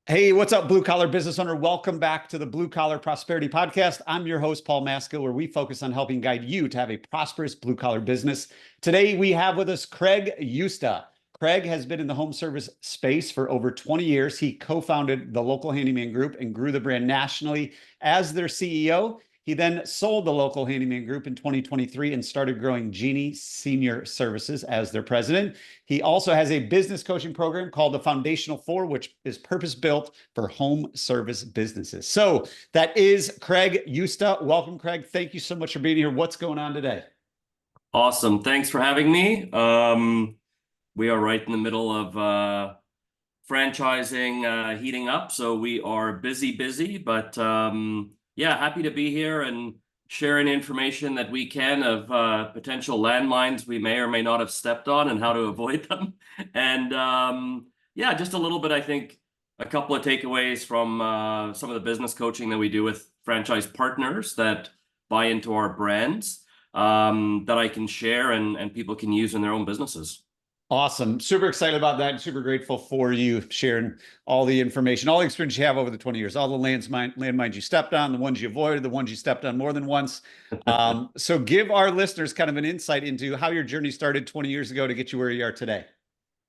Hey, what's up, blue collar business owner? Welcome back to the Blue Collar Prosperity Podcast. I'm your host, Paul Maskill, where we focus on helping guide you to have a prosperous blue collar business. Today, we have with us Craig Jooste. Craig has been in the home service space for over 20 years. He co-founded the Local Handyman Group and grew the brand nationally as their CEO. He then sold the Local Handyman Group in 2023 and started growing Genie Senior Services as their president. He also has a business coaching program called the Foundational Four, which is purpose-built for home service businesses. So that is Craig Jooste. Welcome, Craig. Thank you so much for being here. What's going on today? Awesome. Thanks for having me. We are right in the middle of franchising heating up, so we are busy, but yeah, happy to be here and sharing information that we can of potential landmines we may or may not have stepped on and how to avoid them. And yeah, just a little bit, I think, a couple of takeaways from some of the business coaching that we do with franchise partners that buy into our brands that I can share and people can use in their own businesses. Awesome. Super excited about that. And super grateful for you sharing all the information, all the experience you have over the 20 years, all the landmines you stepped on, the ones you avoided, the ones you stepped on more than once. So give our listeners kind of an insight into how your journey started 20 years ago to get you where you are today.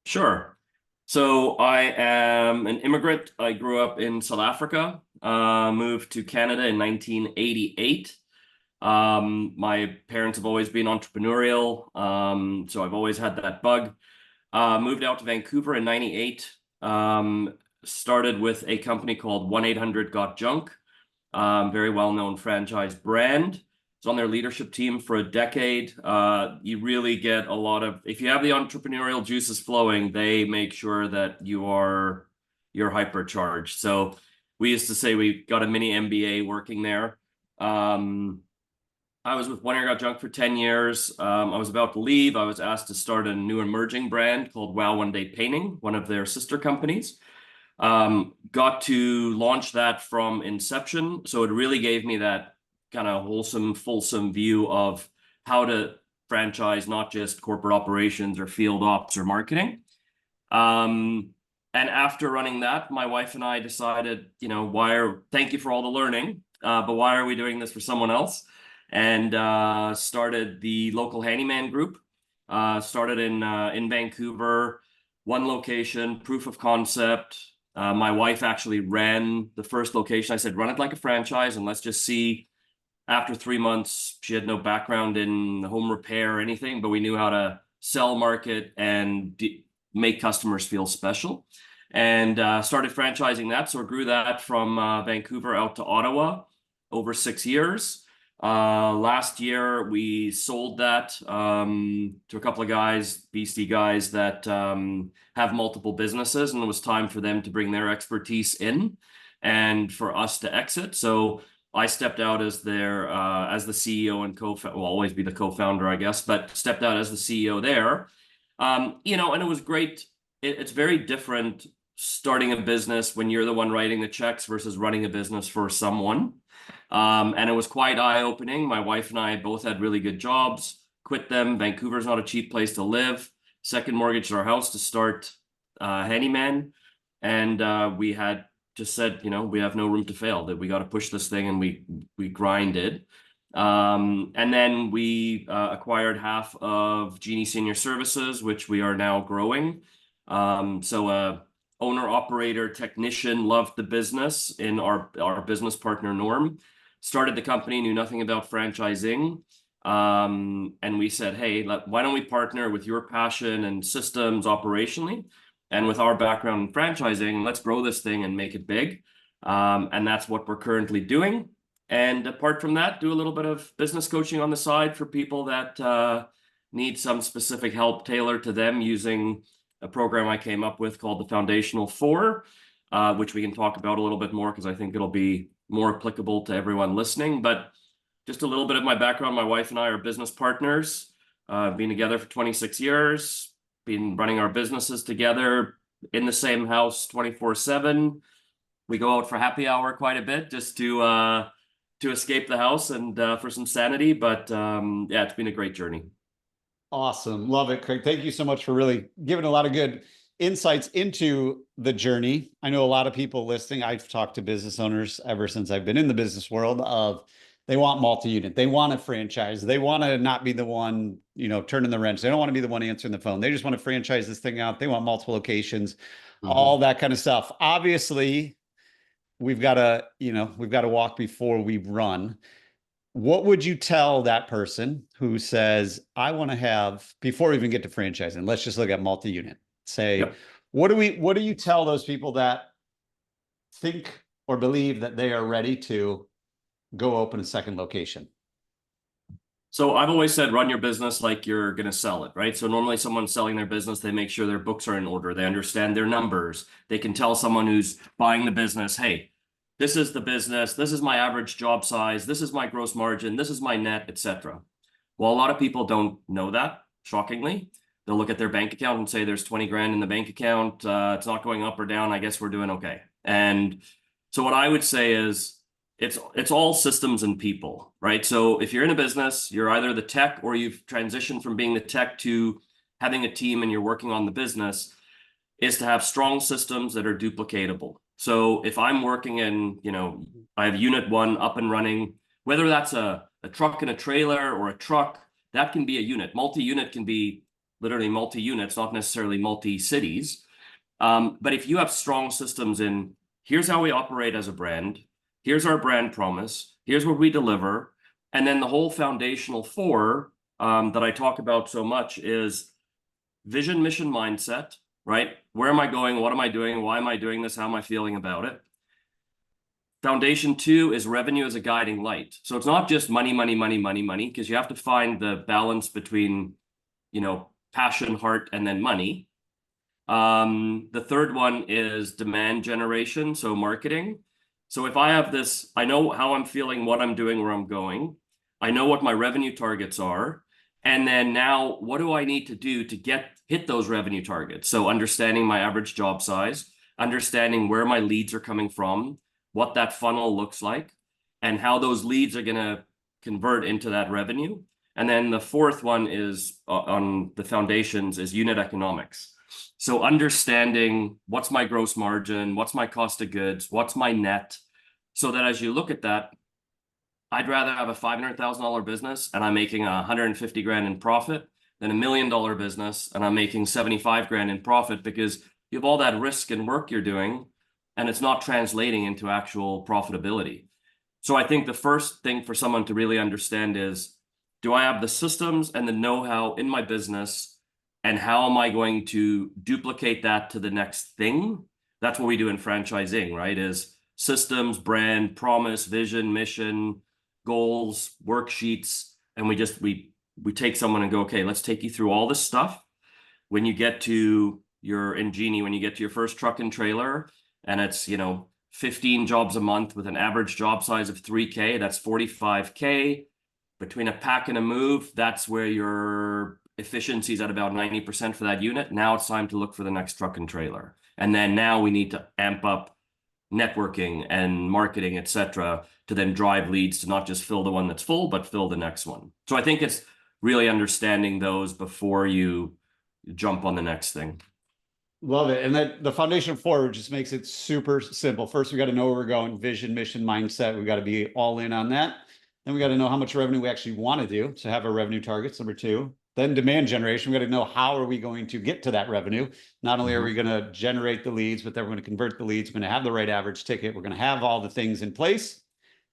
Sure. So I am an immigrant. I grew up in South Africa, moved to Canada in 1988. My parents have always been entrepreneurial, so I've always had that bug. Moved out to Vancouver in 98, started with a company called 1-800-GOT-JUNK, very well-known franchise brand. Was on their leadership team for a decade. You really get a lot of, if you have the entrepreneurial juices flowing, they make sure that you're hypercharged. So we used to say we got a mini MBA working there. I was with 1-800-GOT-JUNK for 10 years. I was about to leave. I was asked to start a new emerging brand called Wow One Day Painting, one of their sister companies. Got to launch that from inception. So it really gave me that kind of wholesome, fulsome view of how to franchise, not just corporate operations or field ops or marketing. And after running that, my wife and I decided, thank you for all the learning, but why are we doing this for someone else? And started the Local Handyman Group. Started in Vancouver, one location, proof of concept. My wife actually ran the first location. I said, run it like a franchise and let's just see. After 3 months, she had no background in home repair or anything, but we knew how to sell, market, and make customers feel special. And started franchising that. So I grew that from Vancouver out to Ottawa over 6 years. Last year, we sold that to a couple of guys, beastie guys that have multiple businesses, and it was time for them to bring their expertise in and for us to exit. So I stepped out as as the CEO and co-founder, will always be the co-founder, I guess, but stepped out as the CEO there. And it was great. It's very different starting a business when you're the one writing the checks versus running a business for someone. And it was quite eye-opening. My wife and I both had really good jobs, quit them. Vancouver's not a cheap place to live. Second mortgage our house to start Handyman. And we had just said, we have no room to fail, that we got to push this thing, and we grinded. And then we acquired half of Genie Senior Services, which we are now growing. So owner, operator, technician, loved the business in our business partner, Norm. Started the company, knew nothing about franchising. And we said, hey, why don't we partner with your passion and systems operationally? And with our background in franchising, let's grow this thing and make it big. And that's what we're currently doing. And apart from that, do a little bit of business coaching on the side for people that need some specific help tailored to them, using a program I came up with called the Foundational Four, which we can talk about a little bit more because I think it'll be more applicable to everyone listening. But just a little bit of my background. My wife and I are business partners, been together for 26 years. Been running our businesses together in the same house 24/7. We go out for happy hour quite a bit just to escape the house and for some sanity. But yeah, it's been a great journey. Awesome. Love it, Craig. Thank you so much for really giving a lot of good insights into the journey. I know a lot of people listening. I've talked to business owners ever since I've been in the business world of they want multi-unit. They want a franchise. They want to not be the one, turning the wrench. They don't want to be the one answering the phone. They just want to franchise this thing out. They want multiple locations, all that kind of stuff. Obviously, we've got to walk before we run. What would you tell that person who says, I want to have, before we even get to franchising, let's just look at multi-unit, say, Yep. what do you tell those people that think or believe that they are ready to go open a second location? So I've always said, run your business like you're going to sell it, right? So normally someone's selling their business, they make sure their books are in order. They understand their numbers. They can tell someone who's buying the business, hey, this is the business. This is my average job size. This is my gross margin. This is my net, etc. Well, a lot of people don't know that, shockingly. They'll look at their bank account and say, there's 20 grand in the bank account. It's not going up or down. I guess we're doing okay. And so what I would say is, it's all systems and people, right? So if you're in a business, you're either the tech or you've transitioned from being the tech to having a team and you're working on the business, is to have strong systems that are duplicatable. So if I'm working in, I have unit 1 up and running, whether that's a truck and a trailer or a truck, that can be a unit. Multi-unit can be literally multi-units, not necessarily multi-cities. But if you have strong systems in, here's how we operate as a brand, here's our brand promise, here's what we deliver, and then the whole foundational 4 that I talk about so much is vision, mission, mindset, right? Where am I going? What am I doing? Why am I doing this? How am I feeling about it? Foundation 2 is revenue as a guiding light. So it's not just money, money, money, money, money, because you have to find the balance between, passion, heart, and then money. The third one is demand generation, so marketing. So if I have this, I know how I'm feeling, what I'm doing, where I'm going. I know what my revenue targets are. And then now, what do I need to do to hit those revenue targets? So understanding my average job size, understanding where my leads are coming from, what that funnel looks like, and how those leads are going to convert into that revenue. And then the fourth one is on the foundations is unit economics. So understanding what's my gross margin, what's my cost of goods, what's my net, so that as you look at that, I'd rather have a $500,000 business and I'm making 150 grand in profit than $1 million business and I'm making 75 grand in profit, because you have all that risk and work you're doing and it's not translating into actual profitability. So I think the first thing for someone to really understand is, do I have the systems and the know-how in my business? And how am I going to duplicate that to the next thing? That's what we do in franchising, right? Is systems, brand, promise, vision, mission, goals, worksheets. And we take someone and go, okay, let's take you through all this stuff. When you get to in Genie, when you get to your first truck and trailer, and it's, 15 jobs a month with an average job size of 3K, that's 45K. Between a pack and a move, that's where your efficiency is at about 90% for that unit. Now it's time to look for the next truck and trailer. And then now we need to amp up networking and marketing, etc., to then drive leads to not just fill the one that's full, but fill the next one. So I think it's really understanding those before you jump on the next thing. Love it. And that the foundation forward just makes it super simple. First, we got to know where we're going, vision, mission, mindset. We got to be all in on that. Then we got to know how much revenue we actually want to do. So have our revenue targets, number 2. Then demand generation. We got to know, how are we going to get to that revenue? Not only are we going to generate the leads, but then we're going to convert the leads. We're going to have the right average ticket. We're going to have all the things in place.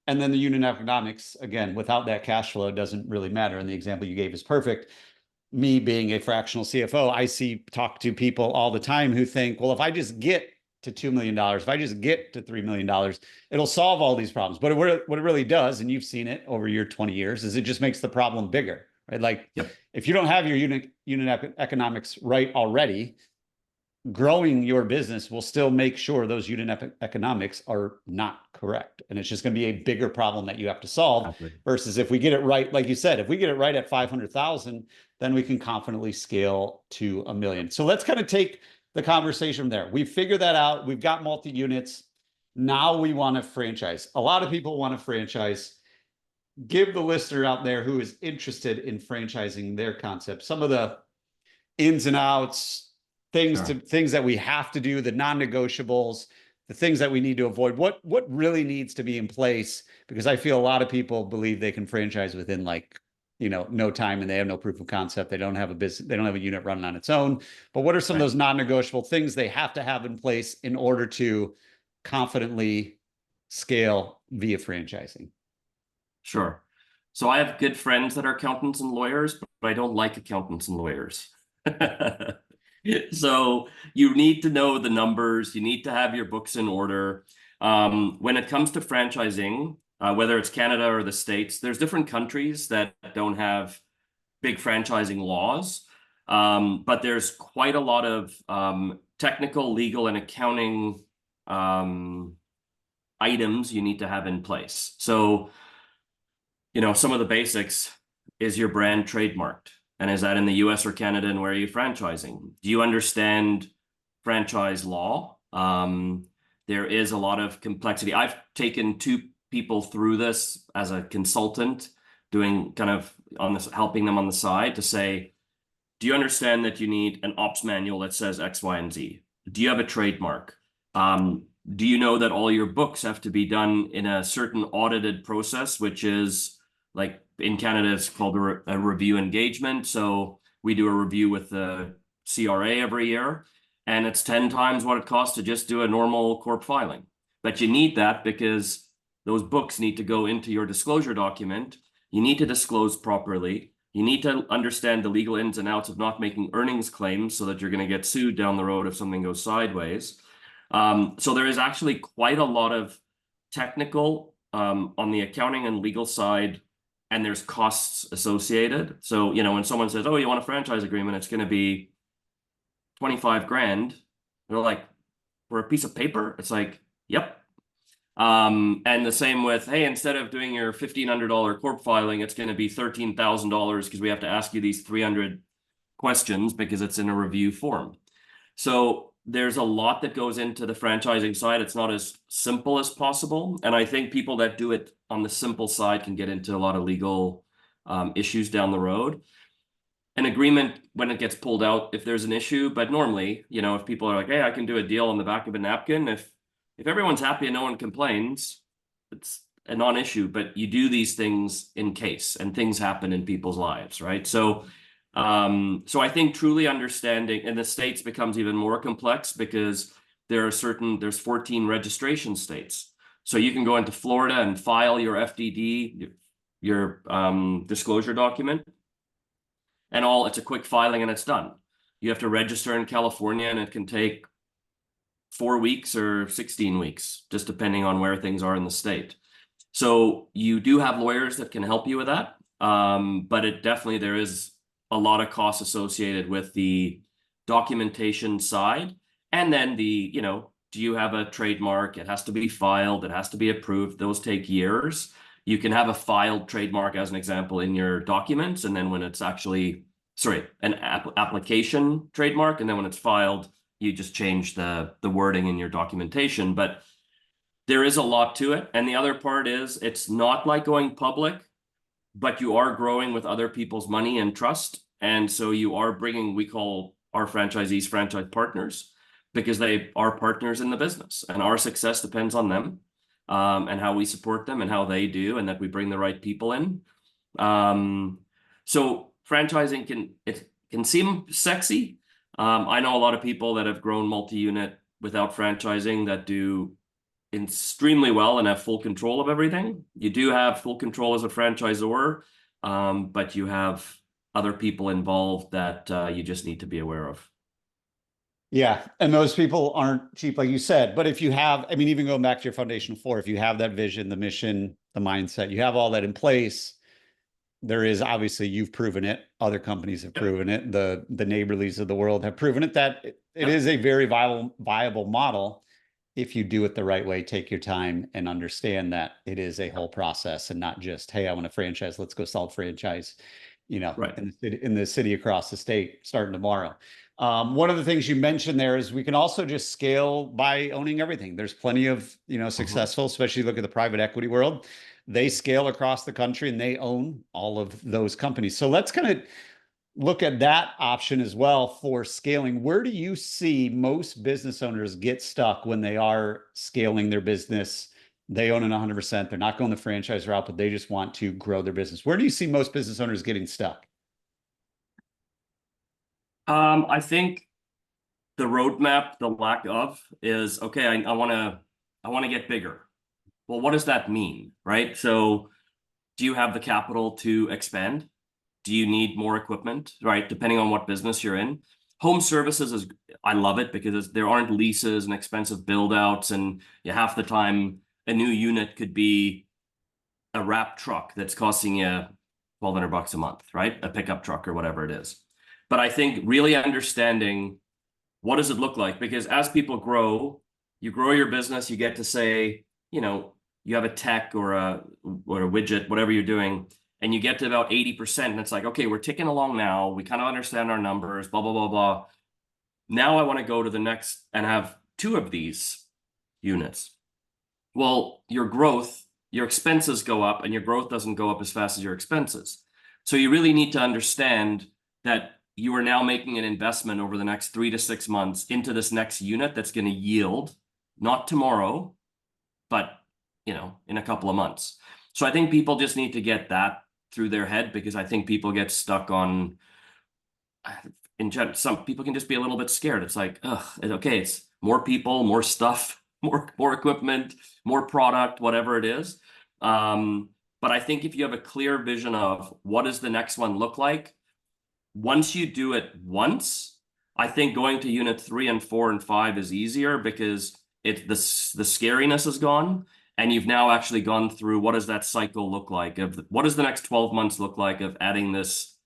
And then the unit economics, again, without that cash flow, it doesn't really matter. And the example you gave is perfect. Me being a fractional CFO, talk to people all the time who think, well, if I just get to $2 million, if I just get to $3 million, it'll solve all these problems. But what it really does, and you've seen it over your 20 years, is it just makes the problem bigger, right? Like, yep. If you don't have your unit economics right already, growing your business will still make sure those unit economics are not correct. And it's just going to be a bigger problem that you have to solve. Absolutely. Versus if we get it right, like you said, if we get it right at 500,000, then we can confidently scale to $1 million. So let's kind of take the conversation from there. We've figured that out. We've got multi-units. Now we want to franchise. A lot of people want to franchise. Give the listener out there who is interested in franchising their concept some of the ins and outs, things that we have to do, the non-negotiables, the things that we need to avoid. What really needs to be in place? Because I feel a lot of people believe they can franchise within like, no time, and they have no proof of concept. They don't have a business, they don't have a unit running on its own. But what are some of those non-negotiable things they have to have in place in order to confidently scale via franchising? Sure. So I have good friends that are accountants and lawyers, but I don't like accountants and lawyers. So you need to know the numbers. You need to have your books in order. When it comes to franchising, whether it's Canada or the States, there's different countries that don't have big franchising laws. But there's quite a lot of technical, legal, and accounting items you need to have in place. So, some of the basics is your brand trademarked. And is that in the US or Canada, and where are you franchising? Do you understand franchise law? There is a lot of complexity. I've taken 2 people through this as a consultant, doing kind of on this, helping them on the side to say, do you understand that you need an ops manual that says X, Y, and Z? Do you have a trademark? Do you know that all your books have to be done in a certain audited process, which is like in Canada, it's called a review engagement. So we do a review with the CRA every year, and it's 10 times what it costs to just do a normal corp filing. But you need that because those books need to go into your disclosure document. You need to disclose properly. You need to understand the legal ins and outs of not making earnings claims so that you're going to get sued down the road if something goes sideways. So there is actually quite a lot of technical on the accounting and legal side, and there's costs associated. So, when someone says, oh, you want a franchise agreement, it's going to be 25 grand. They're like, for a piece of paper? It's like, yep. And the same with, hey, instead of doing your $1,500 corp filing, it's going to be $13,000 because we have to ask you these 300 questions because it's in a review form. So there's a lot that goes into the franchising side. It's not as simple as possible. And I think people that do it on the simple side can get into a lot of legal issues down the road. An agreement, when it gets pulled out, if there's an issue, but normally, if people are like, hey, I can do a deal on the back of a napkin, if everyone's happy and no one complains, it's a non-issue. But you do these things in case, and things happen in people's lives, right? So I think truly understanding in the States becomes even more complex because there's 14 registration states. So you can go into Florida and file your FDD, your disclosure document, and it's a quick filing and it's done. You have to register in California, and it can take 4 weeks or 16 weeks, just depending on where things are in the state. So you do have lawyers that can help you with that. But there is a lot of costs associated with the documentation side. And then do you have a trademark? It has to be filed. It has to be approved. Those take years. You can have a filed trademark, as an example, in your documents. And then when it's actually, an application trademark. And then when it's filed, you just change the wording in your documentation. But there is a lot to it. And the other part is, it's not like going public, but you are growing with other people's money and trust. And so you are bringing, we call our franchisees franchise partners, because they are partners in the business, and our success depends on them, and how we support them and how they do, and that we bring the right people in. So franchising can seem sexy. I know a lot of people that have grown multi-unit without franchising that do extremely well and have full control of everything. You do have full control as a franchisor, but you have other people involved that you just need to be aware of. Yeah. And those people aren't cheap, like you said. But if you have, even going back to your foundational 4, if you have that vision, the mission, the mindset, you have all that in place, there is obviously, you've proven it. Other companies have proven it. The Neighborlies of the world have proven it, that it is a very viable model. If you do it the right way, take your time and understand that it is a whole process, and not just, hey, I want a franchise, let's go sell a franchise, Right. in the city across the state starting tomorrow. One of the things you mentioned there is we can also just scale by owning everything. There's plenty of, successful, especially look at the private equity world. They scale across the country and they own all of those companies. So let's kind of look at that option as well for scaling, where do you see most business owners get stuck when they are scaling their business? They own it 100%. They're not going the franchise route, but they just want to grow their business. Where do you see most business owners getting stuck? I think the roadmap, the lack of, is okay. I want to get bigger. Well, what does that mean, right? So, do you have the capital to expand? Do you need more equipment, right? Depending on what business you're in. Home services is, I love it because there aren't leases and expensive build outs, and half the time a new unit could be a wrap truck that's costing you $1,200 a month, right? A pickup truck or whatever it is. But I think really understanding what does it look like, because as people grow, you grow your business, you get to say, you have a tech or a widget, whatever you're doing, and you get to about 80%, and it's like, okay, we're ticking along now. We kind of understand our numbers, blah, blah, blah, blah. Now I want to go to the next and have 2 of these units. Well, your growth, your expenses go up, and your growth doesn't go up as fast as your expenses. So you really need to understand that you are now making an investment over the next 3 to 6 months into this next unit that's going to yield, not tomorrow, but in a couple of months. So I think people just need to get that through their head, because I think people get stuck on, some people can just be a little bit scared. It's like, okay, it's more people, more stuff, more equipment, more product, whatever it is. But I think if you have a clear vision of what does the next one look like, once you do it once, I think going to unit 3 and 4 and 5 is easier, because the scariness is gone. And you've now actually gone through, what does that cycle look like? What does the next 12 months look like of adding this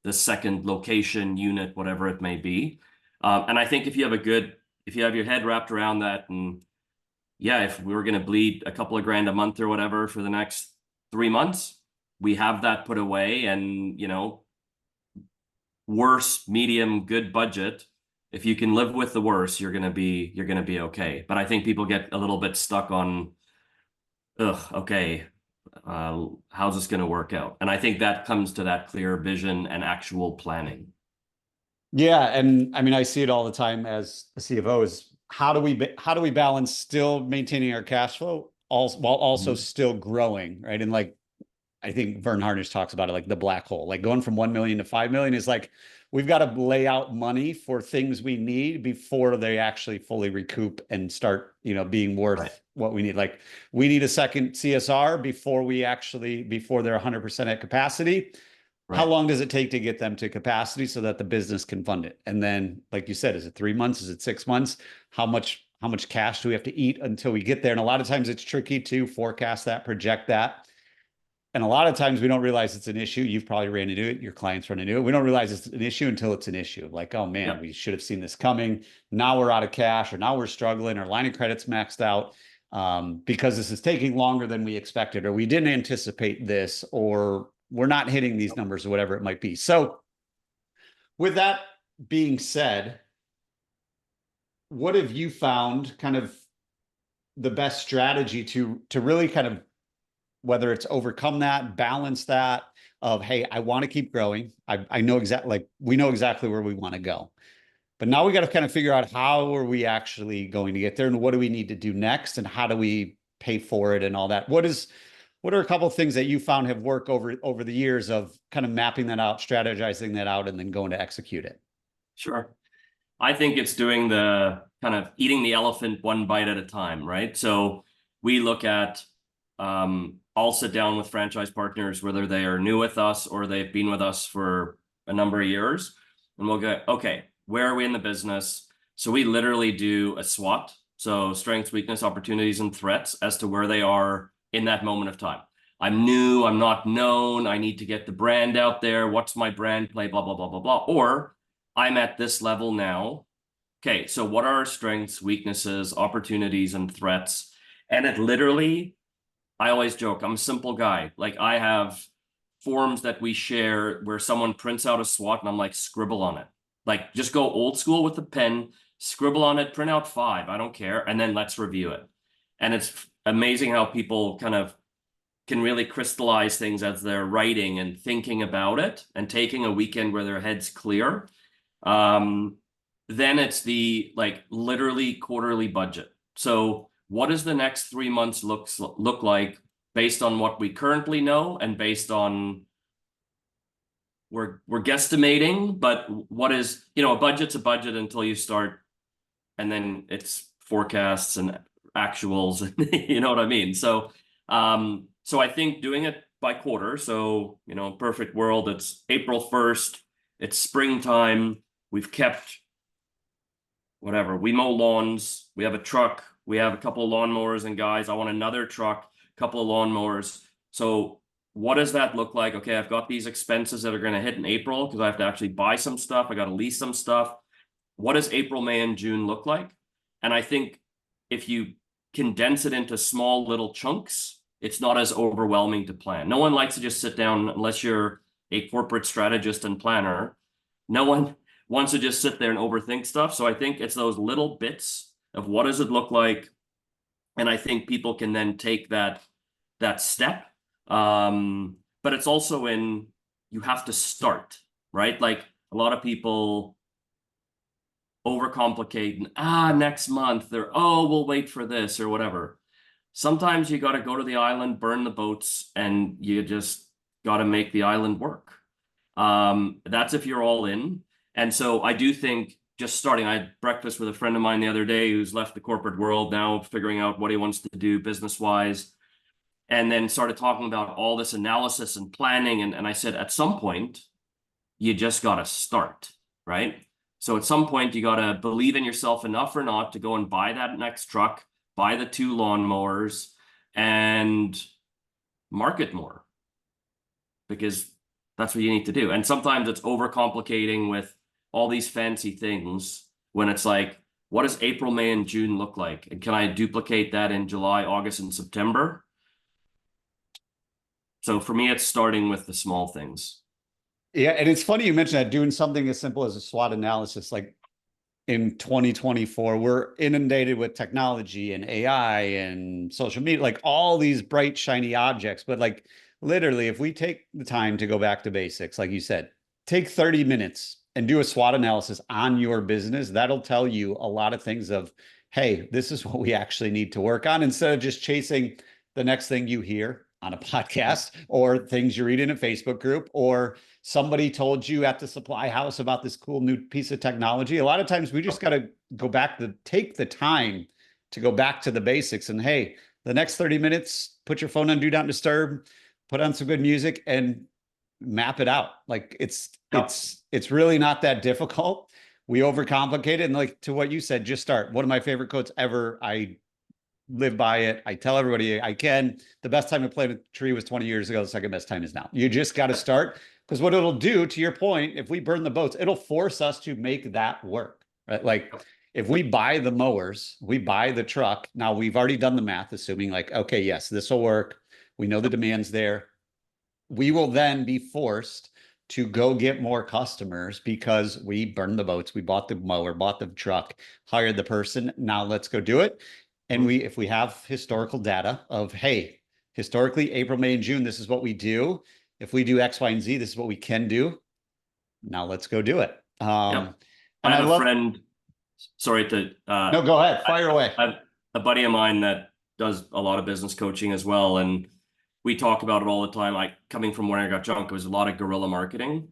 second location, unit, whatever it may be. And I think if you have your head wrapped around that, and if we were going to bleed a couple of grand a month or whatever for the next 3 months, we have that put away, and, worse, medium, good budget. If you can live with the worst, you're going to be okay. But I think people get a little bit stuck on, okay, how's this going to work out? And I think that comes to that clear vision and actual planning. Yeah, and I mean, I see it all the time as a CFO. Is how do we balance still maintaining our cash flow while also still growing, right? And like, I think Vern Harnish talks about it, like the black hole, like going from 1 million to 5 million is like, we've got to lay out money for things we need before they actually fully recoup and start, being worth what we need. Like, we need a second CSR before they're 100% at capacity. Right. How long does it take to get them to capacity so that the business can fund it? And then, like you said, is it 3 months? Is it 6 months? How much cash do we have to eat until we get there? And a lot of times it's tricky to forecast that, project that. And a lot of times we don't realize it's an issue. You've probably ran into it. Your clients run into it. We don't realize it's an issue until it's an issue. Like, oh man, we should have seen this coming. Now we're out of cash, or now we're struggling. Our line of credit's maxed out because this is taking longer than we expected, or we didn't anticipate this, or we're not hitting these numbers, or whatever it might be. So with that being said, what have you found kind of the best strategy to really kind of, whether it's overcome that, balance that of, hey, I want to keep growing. I know exactly, like, we know exactly where we want to go, but now we got to kind of figure out how are we actually going to get there, and what do we need to do next, and how do we pay for it and all that. What are a couple of things that you found have worked over the years of kind of mapping that out, strategizing that out, and then going to execute it? Sure. I think it's doing the kind of eating the elephant one bite at a time, right? So we look at, I'll sit down with franchise partners, whether they are new with us or they've been with us for a number of years, and we'll go, okay, where are we in the business? So we literally do a SWOT, so strengths, weakness, opportunities, and threats, as to where they are in that moment of time. I'm new, I'm not known, I need to get the brand out there. What's my brand play, blah, blah, blah, blah, blah. Or I'm at this level now. Okay, so what are our strengths, weaknesses, opportunities, and threats? And it literally, I always joke, I'm a simple guy. Like, I have forms that we share where someone prints out a SWOT and I'm like, scribble on it. Like, just go old school with the pen, scribble on it, print out 5, I don't care, and then let's review it. And it's amazing how people kind of can really crystallize things as they're writing and thinking about it and taking a weekend where their head's clear. Then it's the like literally quarterly budget. So what does the next 3 months look like based on what we currently know and based on we're guesstimating, but what is, you know, a budget's a budget until you start, and then it's forecasts and actuals, you know what I mean? So so I think doing it by quarter, so, you know, perfect world, it's April 1st, it's springtime, we've kept whatever, we mow lawns, we have a truck, we have a couple of lawnmowers, and guys, I want another truck, a couple of lawnmowers. So what does that look like? Okay, I've got these expenses that are going to hit in April because I have to actually buy some stuff. I got to lease some stuff. What does April, May, and June look like? And I think if you condense it into small little chunks, it's not as overwhelming to plan. No one likes to just sit down unless you're a corporate strategist and planner. No one wants to just sit there and overthink stuff. So I think it's those little bits of what does it look like? And I think people can then take that step. But it's also you have to start, right? Like a lot of people overcomplicate and next month they're, oh, we'll wait for this or whatever. Sometimes you got to go to the island, burn the boats, and you just got to make the island work. That's if you're all in. And so I do think just starting, I had breakfast with a friend of mine the other day who's left the corporate world, now figuring out what he wants to do business-wise, and then started talking about all this analysis and planning. And I said, at some point, you just got to start, right? So at some point, you got to believe in yourself enough or not to go and buy that next truck, buy the 2 lawnmowers, and market more, because that's what you need to do. And sometimes it's overcomplicating with all these fancy things when it's like, what does April, May, and June look like? And can I duplicate that in July, August, and September? So for me, it's starting with the small things. Yeah, and it's funny you mentioned that, doing something as simple as a SWOT analysis. Like in 2024, we're inundated with technology and AI and social media, like all these bright, shiny objects. But like literally, if we take the time to go back to basics, like you said, take 30 minutes and do a SWOT analysis on your business, that'll tell you a lot of things of, hey, this is what we actually need to work on, instead of just chasing the next thing you hear on a podcast or things you read in a Facebook group, or somebody told you at the supply house about this cool new piece of technology. A lot of times we just got to go back take the time to go back to the basics. And hey, the next 30 minutes, put your phone on Do Not Disturb, put on some good music, and map it out. Like it's really not that difficult. We overcomplicate it. And like to what you said, just start. One of my favorite quotes ever. I live by it. I tell everybody I can. The best time to plant a tree was 20 years ago. The second best time is now. You just got to start, because what it'll do, to your point, if we burn the boats, it'll force us to make that work, right? Like if we buy the mowers, we buy the truck. Now we've already done the math, assuming like, okay, yes, this will work. We know the demand's there. We will then be forced to go get more customers because we burned the boats. We bought the mower, bought the truck, hired the person. Now let's go do it. And if we have historical data of, hey, historically, April, May, and June, this is what we do. If we do X, Y, and Z, this is what we can do. Now let's go do it. Yep. I have a friend, sorry to... no, go ahead, fire away. I have a buddy of mine that does a lot of business coaching as well. And we talk about it all the time. Like coming from where I got junk, it was a lot of guerrilla marketing.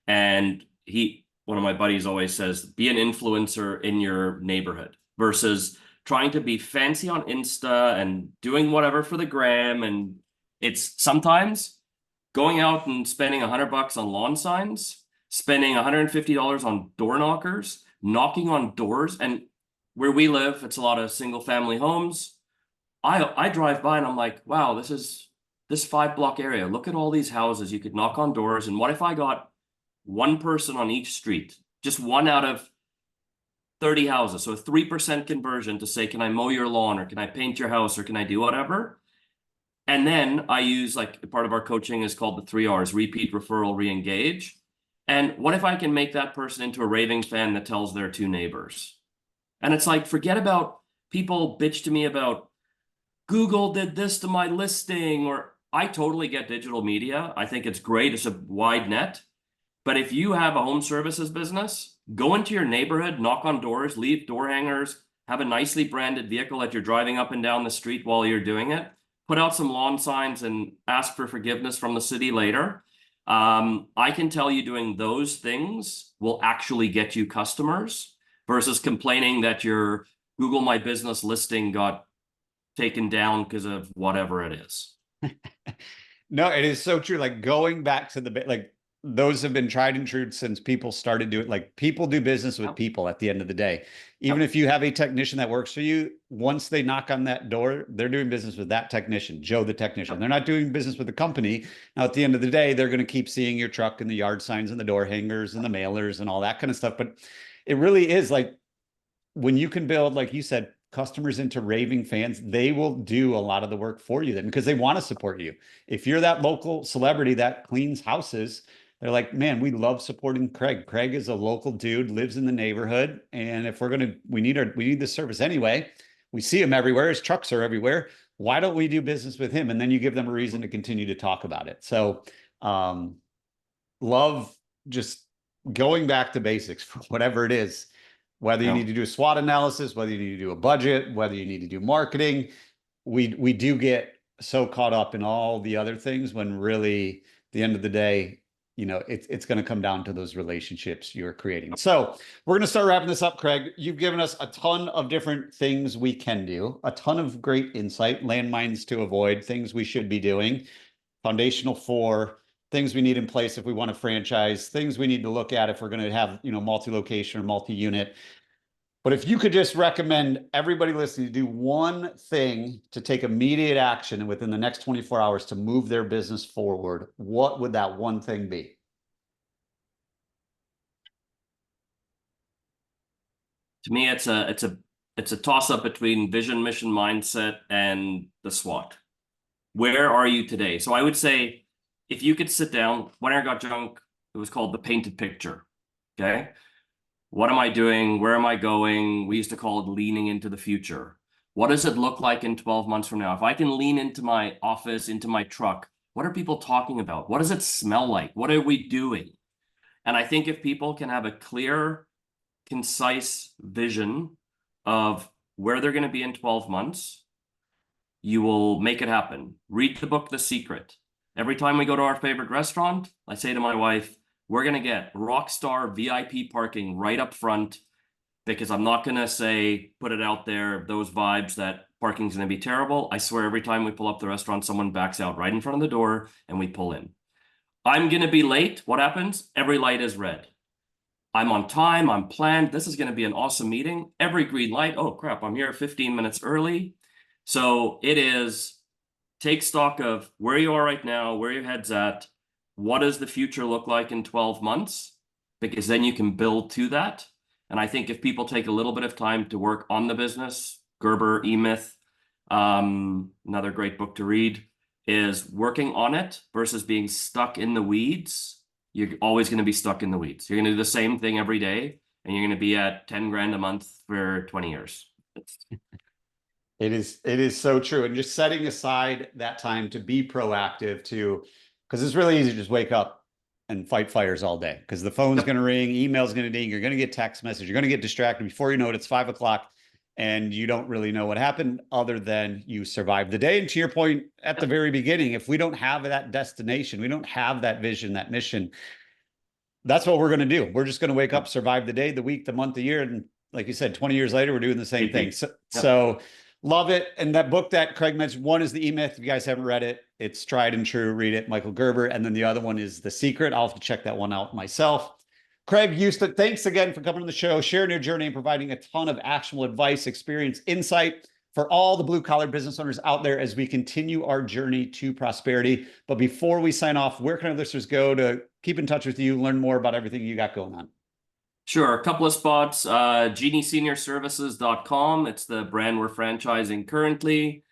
And one of my buddies always says, be an influencer in your neighborhood versus trying to be fancy on Insta and doing whatever for the gram. And it's sometimes going out and spending $100 on lawn signs, spending $150 on door knockers, knocking on doors. And where we live, it's a lot of single family homes. I drive by and I'm like, wow, this 5-block area. Look at all these houses. You could knock on doors. And what if I got one person on each street, just one out of 30 houses, so a 3% conversion to say, can I mow your lawn, or can I paint your house, or can I do whatever? And then I use, like, part of our coaching is called the 3 R's: repeat, referral, re-engage. And what if I can make that person into a raving fan that tells their 2 neighbors? And it's like, forget about people bitch to me about Google did this to my listing, or I totally get digital media. I think it's great. It's a wide net. But if you have a home services business, go into your neighborhood, knock on doors, leave door hangers, have a nicely branded vehicle that you're driving up and down the street while you're doing it. Put out some lawn signs and ask for forgiveness from the city later. I can tell you doing those things will actually get you customers versus complaining that your Google My Business listing got taken down because of whatever it is. No, it is so true. Like going back to like those have been tried and true since people started doing, like people do business with people at the end of the day. Even if you have a technician that works for you, once they knock on that door, they're doing business with that technician, Joe, the technician. They're not doing business with the company. Now, at the end of the day, they're going to keep seeing your truck and the yard signs and the door hangers and the mailers and all that kind of stuff. But it really is like when you can build, like you said, customers into raving fans, they will do a lot of the work for you then because they want to support you. If you're that local celebrity that cleans houses, they're like, man, we love supporting Craig. Craig is a local dude, lives in the neighborhood. And if we need this service anyway. We see him everywhere. His trucks are everywhere. Why don't we do business with him? And then you give them a reason to continue to talk about it. So love just going back to basics for whatever it is. Whether you need to do a SWOT analysis, whether you need to do a budget, whether you need to do marketing, we do get so caught up in all the other things when really at the end of the day, you know, it's going to come down to those relationships you're creating. So we're going to start wrapping this up, Craig. You've given us a ton of different things we can do, a ton of great insight, landmines to avoid, things we should be doing, foundational for things we need in place if we want to franchise, things we need to look at if we're going to have, you know, multi-location or multi-unit. But if you could just recommend everybody listening to do one thing to take immediate action within the next 24 hours to move their business forward, what would that one thing be? To me, it's a toss-up between vision, mission, mindset, and the SWOT. Where are you today? So I would say, if you could sit down, when I got junk, it was called the painted picture. Okay. What am I doing? Where am I going? We used to call it leaning into the future. What does it look like in 12 months from now? If I can lean into my office, into my truck, what are people talking about? What does it smell like? What are we doing? And I think if people can have a clear, concise vision of where they're going to be in 12 months, you will make it happen. Read the book, The Secret. Every time we go to our favorite restaurant, I say to my wife, we're going to get rock star VIP parking right up front because I'm not going to say, put it out there, those vibes that parking's going to be terrible. I swear every time we pull up the restaurant, someone backs out right in front of the door and we pull in. I'm going to be late. What happens? Every light is red. I'm on time. I'm planned. This is going to be an awesome meeting. Every green light. Oh, crap. I'm here 15 minutes early. So it is take stock of where you are right now, where your head's at. What does the future look like in 12 months? Because then you can build to that. And I think if people take a little bit of time to work on the business, Gerber, E-Myth, another great book to read, is working on it versus being stuck in the weeds. You're always going to be stuck in the weeds. You're going to do the same thing every day, and you're going to be at 10 grand a month for 20 years. It is so true. And just setting aside that time to be proactive because it's really easy to just wake up and fight fires all day because the phone's going to ring, email's going to ding, you're going to get text message, you're going to get distracted. Before you know it, it's 5 o'clock and you don't really know what happened other than you survived the day. And to your point at the very beginning, if we don't have that destination, we don't have that vision, that mission, that's what we're going to do. We're just going to wake up, survive the day, the week, the month, the year. And like you said, 20 years later, we're doing the same thing. So love it. And that book that Craig mentioned, one is the E-Myth. If you guys haven't read it, it's tried and true. Read it, Michael Gerber. And then the other one is The Secret. I'll have to check that one out myself. Craig, Jooste, thanks again for coming on the show, sharing your journey and providing a ton of actionable advice, experience, insight for all the blue collar business owners out there as we continue our journey to prosperity. But before we sign off, where can our listeners go to keep in touch with you, learn more about everything you got going on? Sure. A couple of spots, GenieSeniorServices.com. It's the brand we're franchising currently.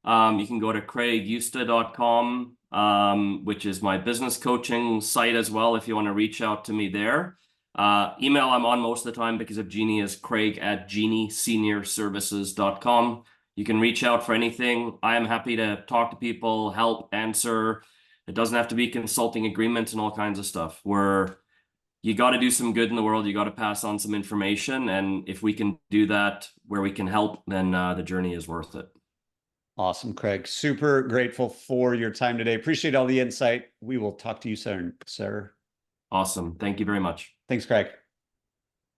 You can go to CraigJooste.com, which is my business coaching site as well, if you want to reach out to me there. Email I'm on most of the time because of Genie is Craig@GenieSeniorServices.com. You can reach out for anything. I am happy to talk to people, help, answer. It doesn't have to be consulting agreements and all kinds of stuff. You got to do some good in the world. You got to pass on some information. And if we can do that where we can help, then the journey is worth it. Awesome, Craig. Super grateful for your time today. Appreciate all the insight. We will talk to you soon, sir. Awesome. Thank you very much. Thanks, Craig.